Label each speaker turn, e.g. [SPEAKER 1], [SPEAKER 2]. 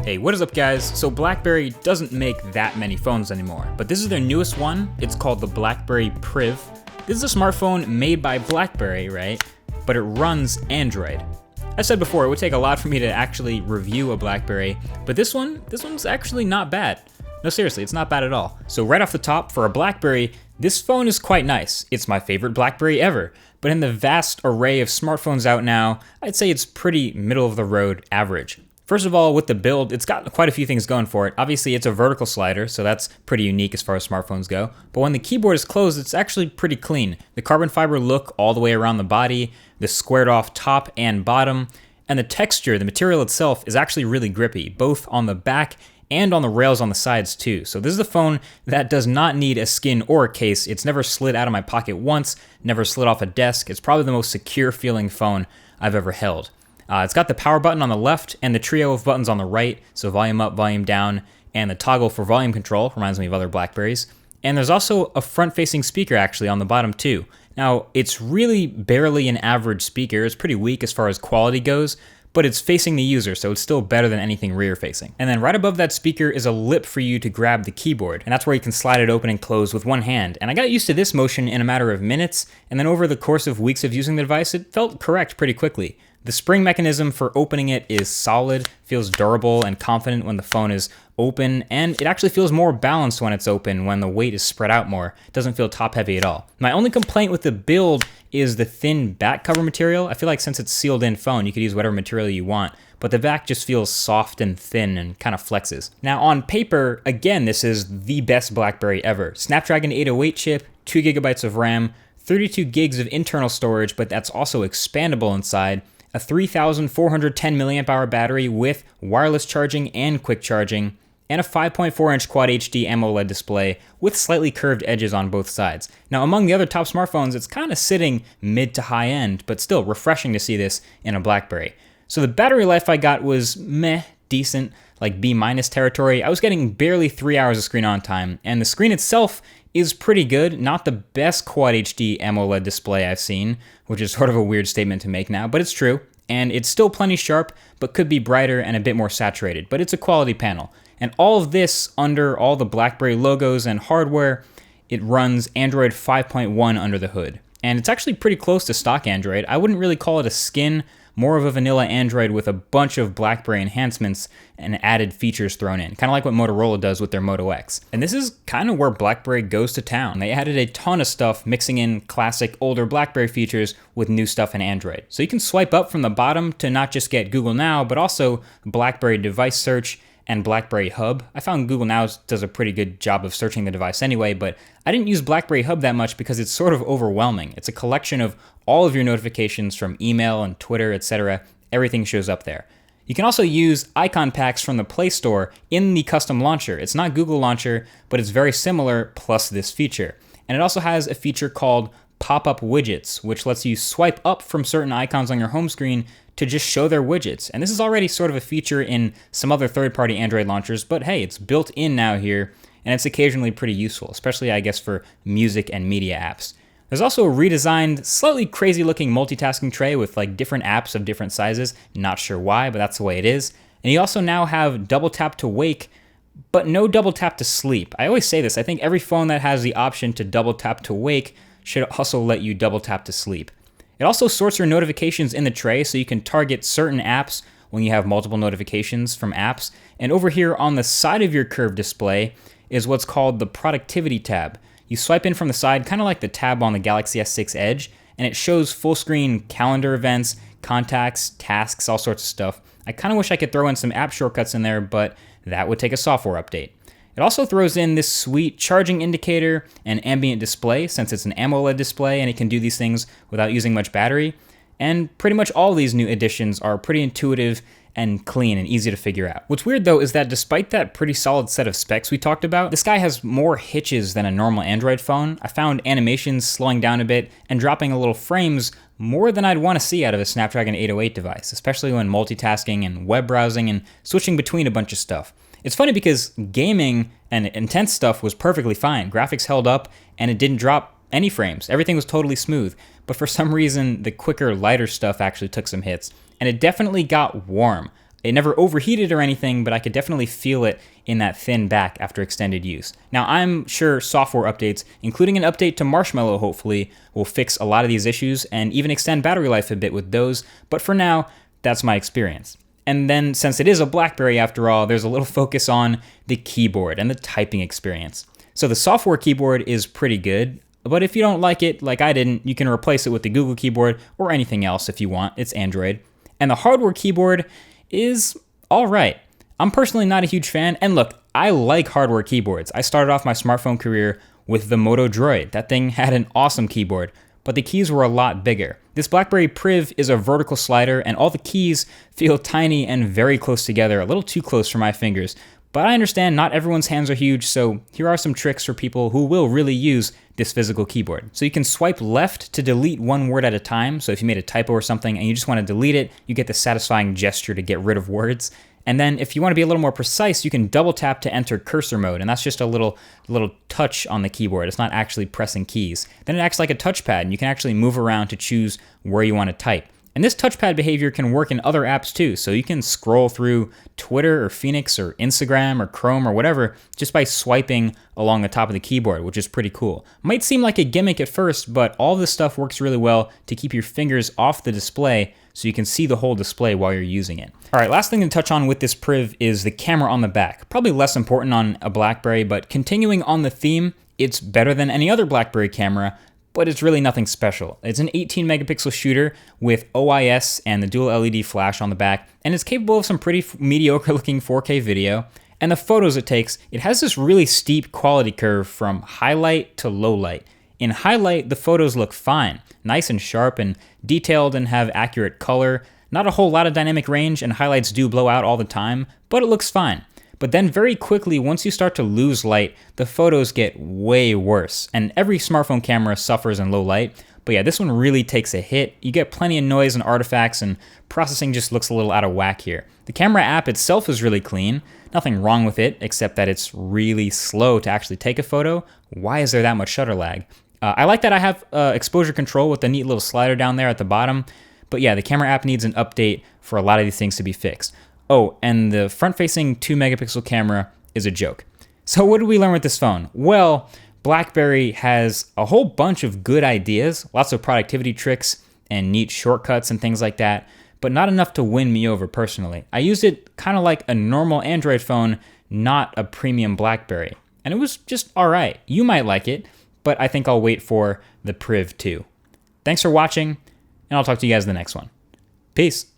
[SPEAKER 1] Hey, what is up guys? So Blackberry doesn't make that many phones anymore, but this is their newest one. It's called the Blackberry Priv. This is a smartphone made by Blackberry, right? But it runs Android. I said before, it would take a lot for me to actually review a Blackberry, but this one's actually not bad. No, seriously, it's not bad at all. So right off the top, for a Blackberry, this phone is quite nice. It's my favorite Blackberry ever. But in the vast array of smartphones out now, I'd say it's pretty middle of the road average. First of all, with the build, it's got quite a few things going for it. Obviously, it's a vertical slider, so that's pretty unique as far as smartphones go. But when the keyboard is closed, it's actually pretty clean. The carbon fiber look all the way around the body, the squared off top and bottom, and the texture, the material itself, is actually really grippy, both on the back and on the rails on the sides too. So this is a phone that does not need a skin or a case. It's never slid out of my pocket once, never slid off a desk. It's probably the most secure feeling phone I've ever held. It's got the power button on the left and the trio of buttons on the right, so volume up, volume down, and the toggle for volume control, reminds me of other Blackberries. And there's also a front-facing speaker actually on the bottom too. Now, it's really barely an average speaker. It's pretty weak as far as quality goes, but it's facing the user, so it's still better than anything rear-facing. And then right above that speaker is a lip for you to grab the keyboard, and that's where you can slide it open and close with one hand. And I got used to this motion in a matter of minutes, and then over the course of weeks of using the device, it felt correct pretty quickly. The spring mechanism for opening it is solid, feels durable and confident when the phone is open, and it actually feels more balanced when it's open when the weight is spread out more. It doesn't feel top heavy at all. My only complaint with the build is the thin back cover material. I feel like since it's sealed in phone, you could use whatever material you want, but the back just feels soft and thin and kind of flexes. Now on paper, again, this is the best Blackberry ever. Snapdragon 808 chip, 2 gigabytes of RAM, 32 gigs of internal storage, but that's also expandable inside, a 3,410 milliamp hour battery with wireless charging and quick charging, and a 5.4-inch Quad HD AMOLED display with slightly curved edges on both sides. Now, among the other top smartphones, it's kind of sitting mid to high end, but still refreshing to see this in a Blackberry. So the battery life I got was meh, decent, like B- territory. I was getting barely 3 hours of screen on time, and the screen itself is pretty good. Not the best Quad HD AMOLED display I've seen, which is sort of a weird statement to make now, but it's true. And it's still plenty sharp, but could be brighter and a bit more saturated, but it's a quality panel. And all of this under all the Blackberry logos and hardware, it runs Android 5.1 under the hood. And it's actually pretty close to stock Android. I wouldn't really call it a skin, more of a vanilla Android with a bunch of Blackberry enhancements and added features thrown in, kind of like what Motorola does with their Moto X. And this is kind of where Blackberry goes to town. They added a ton of stuff, mixing in classic older Blackberry features with new stuff in Android. So you can swipe up from the bottom to not just get Google Now, but also Blackberry device search and Blackberry Hub. I found Google Now does a pretty good job of searching the device anyway, but I didn't use Blackberry Hub that much because it's sort of overwhelming. It's a collection of all of your notifications from email and Twitter, etc. Everything shows up there. You can also use icon packs from the Play Store in the custom launcher. It's not Google Launcher, but it's very similar plus this feature. And it also has a feature called pop-up widgets, which lets you swipe up from certain icons on your home screen to just show their widgets. And this is already sort of a feature in some other third-party Android launchers, but hey, it's built in now here, and it's occasionally pretty useful, especially I guess for music and media apps. There's also a redesigned, slightly crazy-looking multitasking tray with like different apps of different sizes. Not sure why, but that's the way it is. And you also now have double tap to wake, but no double tap to sleep. I always say this, I think every phone that has the option to double tap to wake should also let you double tap to sleep. It also sorts your notifications in the tray so you can target certain apps when you have multiple notifications from apps. And over here on the side of your curved display is what's called the productivity tab. You swipe in from the side, kind of like the tab on the Galaxy S6 Edge, and it shows full screen calendar events, contacts, tasks, all sorts of stuff. I kind of wish I could throw in some app shortcuts in there, but that would take a software update. It also throws in this sweet charging indicator and ambient display since it's an AMOLED display and it can do these things without using much battery. And pretty much all these new additions are pretty intuitive and clean and easy to figure out. What's weird though is that despite that pretty solid set of specs we talked about, this guy has more hitches than a normal Android phone. I found animations slowing down a bit and dropping a little frames more than I'd want to see out of a Snapdragon 808 device, especially when multitasking and web browsing and switching between a bunch of stuff. It's funny because gaming and intense stuff was perfectly fine. Graphics held up and it didn't drop any frames. Everything was totally smooth. But for some reason, the quicker, lighter stuff actually took some hits. And it definitely got warm. It never overheated or anything, but I could definitely feel it in that thin back after extended use. Now, I'm sure software updates, including an update to Marshmallow hopefully, will fix a lot of these issues and even extend battery life a bit with those, but for now, that's my experience. And then, since it is a BlackBerry after all, there's a little focus on the keyboard and the typing experience. So the software keyboard is pretty good, but if you don't like it, like I didn't, you can replace it with the Google keyboard or anything else if you want. It's Android. And the hardware keyboard is all right. I'm personally not a huge fan, and look, I like hardware keyboards. I started off my smartphone career with the Moto Droid. That thing had an awesome keyboard, but the keys were a lot bigger. This Blackberry Priv is a vertical slider, and all the keys feel tiny and very close together, a little too close for my fingers. But I understand not everyone's hands are huge, so here are some tricks for people who will really use this physical keyboard. So you can swipe left to delete one word at a time. So if you made a typo or something and you just want to delete it, you get the satisfying gesture to get rid of words. And then if you want to be a little more precise, you can double tap to enter cursor mode, and that's just a little touch on the keyboard. It's not actually pressing keys. Then it acts like a touchpad, and you can actually move around to choose where you want to type. And this touchpad behavior can work in other apps too, so you can scroll through Twitter or Phoenix or Instagram or Chrome or whatever just by swiping along the top of the keyboard, which is pretty cool. Might seem like a gimmick at first, but all this stuff works really well to keep your fingers off the display so you can see the whole display while you're using it. All right, last thing to touch on with this Priv is the camera on the back. Probably less important on a BlackBerry, but continuing on the theme, it's better than any other BlackBerry camera, but it's really nothing special. It's an 18 megapixel shooter with OIS and the dual LED flash on the back, and it's capable of some pretty mediocre looking 4K video. And the photos it takes, it has this really steep quality curve from highlight to low light. In highlight, the photos look fine, nice and sharp and detailed and have accurate color. Not a whole lot of dynamic range, and highlights do blow out all the time, but it looks fine. But then very quickly, once you start to lose light, the photos get way worse. And every smartphone camera suffers in low light. But yeah, this one really takes a hit. You get plenty of noise and artifacts, and processing just looks a little out of whack here. The camera app itself is really clean. Nothing wrong with it, except that it's really slow to actually take a photo. Why is there that much shutter lag? I like that I have exposure control with the neat little slider down there at the bottom. But yeah, the camera app needs an update for a lot of these things to be fixed. Oh, and the front-facing 2 megapixel camera is a joke. So what did we learn with this phone? Well, BlackBerry has a whole bunch of good ideas, lots of productivity tricks and neat shortcuts and things like that, but not enough to win me over personally. I used it kind of like a normal Android phone, not a premium BlackBerry. And it was just all right. You might like it, but I think I'll wait for the Priv 2. Thanks for watching, and I'll talk to you guys in the next one. Peace.